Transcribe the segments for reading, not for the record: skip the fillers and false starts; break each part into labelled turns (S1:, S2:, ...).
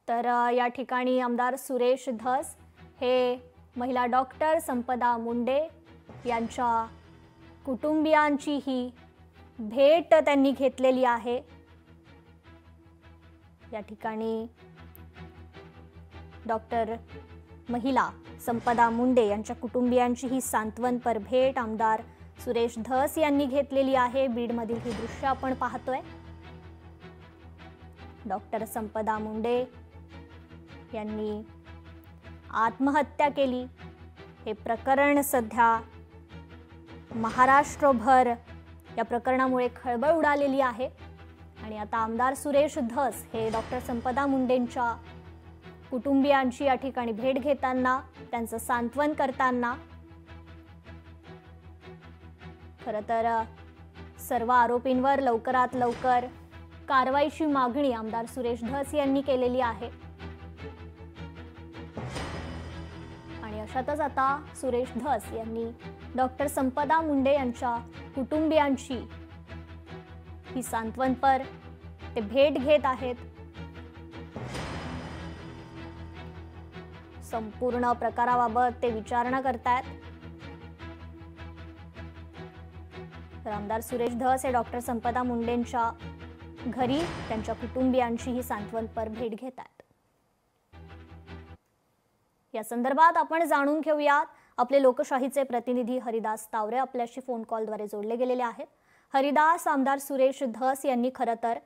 S1: तर या ठिकाणी आमदार सुरेश धस हे महिला डॉक्टर संपदा मुंडे यांच्या कुटुंबियांची ही भेट त्यांनी घेतलेली आहे। या ठिकाणी डॉक्टर महिला संपदा मुंडे यांच्या कुटुंबियांची ही सांत्वनपर भेट आमदार सुरेश धस यांनी घेतलेली आहे। बीडमधील ही दृश्य आपण पाहतोय। डॉक्टर संपदा मुंडे यांनी आत्महत्या केली हे प्रकरण सध्या महाराष्ट्रभर या प्रकरणामुळे खळबळ उडालेली आहे आणि आता आमदार सुरेश धस हे डॉक्टर संपदा मुंडेंच्या कुटुंबियांची या ठिकाणी भेट घेताना त्यांचं सांत्वन करताना खरं तर सर्व आरोपींवर लवकरात लवकर कारवाईची मागणी आमदार सुरेश धस यांनी केलेली आहे। आणि अशातच आता सुरेश धस यांनी डॉक्टर संपदा मुंडे यांच्या कुटुंबियांची ही सांत्वनपर ते भेट घेत आहेत। संपूर्ण प्रकाराबाबत ते विचारणा करतायत। तर आमदार सुरेश धस हे डॉक्टर संपदा मुंडेंच्या घरी त्यांच्या कुटुंबियांची ही सांत्वनपर भेट घेत आहेत। या संदर्भात आपण जाणून घेऊयात। आपले लोकशाहीचे प्रतिनिधी हरिदास तावरे आपल्याशी फोन कॉलद्वारे जोडले गेलेले आहेत। हरिदास, आमदार सुरेश धस यांनी खरं तर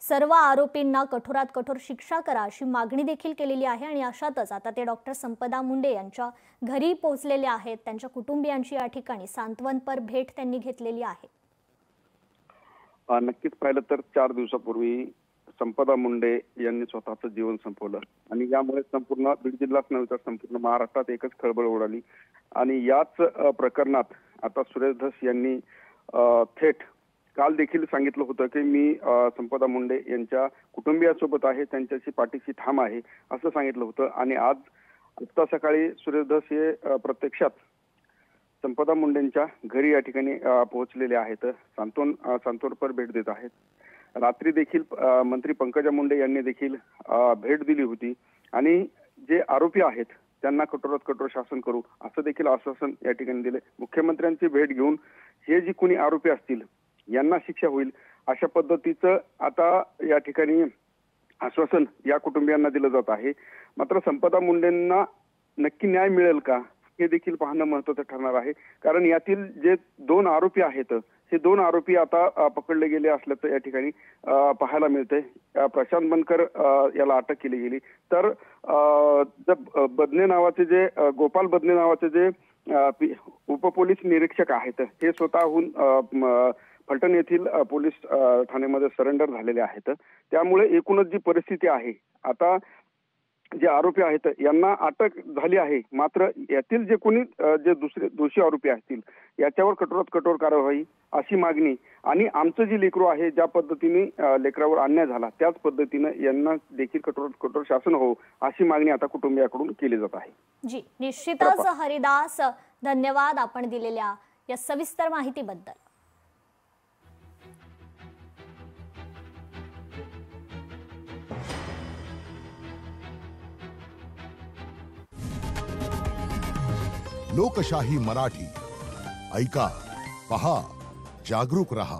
S1: सर्व आरोपींना कठोरात कठोर शिक्षा करा अशी मागणी देखील केलेली आहे आणि अशातच आता ते डॉक्टर संपदा मुंडे यांच्या घरी पोहोचलेले आहेत। त्यांच्या कुटुंबियांची या ठिकाणी सांत्वनपर भेट त्यांनी घेतलेली आहे।
S2: नक्कीच पाहिलं तर 4 दिवसापूर्वी संपदा मुंडे यांनी स्वतःचं जीवन संपवलं आणि यामुळे संपूर्ण बीड जिल्हाच नव्हे तर संपूर्ण महाराष्ट्रात एकच खळबळ उडाली आणि याच प्रकरणात आता सुरेश धस यांनी थेट काल देखील सांगितलं होतं की मी संपदा मुंडे यांच्या कुटुंबियांसोबत आहे, त्यांच्याशी पाठीशी ठाम आहे असं सांगितलं होतं आणि आज आत्ता सकाळी सुरेश धस हे प्रत्यक्षात संपदा मुंडेंच्या घरी या ठिकाणी पोहोचलेले आहेत। सांत्वनपर भेट देत आहेत। रात्री देखील मंत्री पंकजा मुंडे यांनी देखील भेट दिली होती आणि जे आरोपी आहेत त्यांना कठोरात कठोर शासन करू असं देखील आश्वासन या ठिकाणी दिले। मुख्यमंत्र्यांची भेट घेऊन हे जी कोणी आरोपी असतील यांना शिक्षा होईल अशा पद्धतीचं आता या ठिकाणी आश्वासन या कुटुंबियांना दिलं जात आहे। मात्र संपदा मुंडेंना नक्की न्याय मिळेल का हे देखील पाहणं महत्त्वाचं ठरणार आहे, कारण यातील जे 2 आरोपी आहेत हे 2 आरोपी आता पकडले गेले असल्याचं या ठिकाणी पाहायला मिळतंय। प्रशांत बनकर याला अटक केली गेली तर बदने नावाचे जे गोपाल बदने नावाचे जे उपपोलीस निरीक्षक आहेत हे स्वतःहून फलटण येथील पोलीस ठाण्यामध्ये सरेंडर झालेले आहेत। त्यामुळे एकूणच जी परिस्थिती आहे आता जे आरोपी आहेत यांना अटक झाली आहे, मात्र यातील जे कोणी जे दुसरे दोषी आरोपी असतील याच्यावर कठोरात कठोर कारवाई अशी मागणी आणि आमचं जे लेकरू आहे ज्या पद्धतीने लेकरावर अन्याय झाला त्याच पद्धतीने यांना देखील कठोरात कठोर शासन हो अशी मागणी आता कुटुंबियाकडून केली जात आहे।
S1: जी, निश्चितच हरिदास, धन्यवाद आपण दिलेल्या या सविस्तर माहितीबद्दल।
S3: लोकशाही मराठी ऐका, पहा, जागरूक रहा।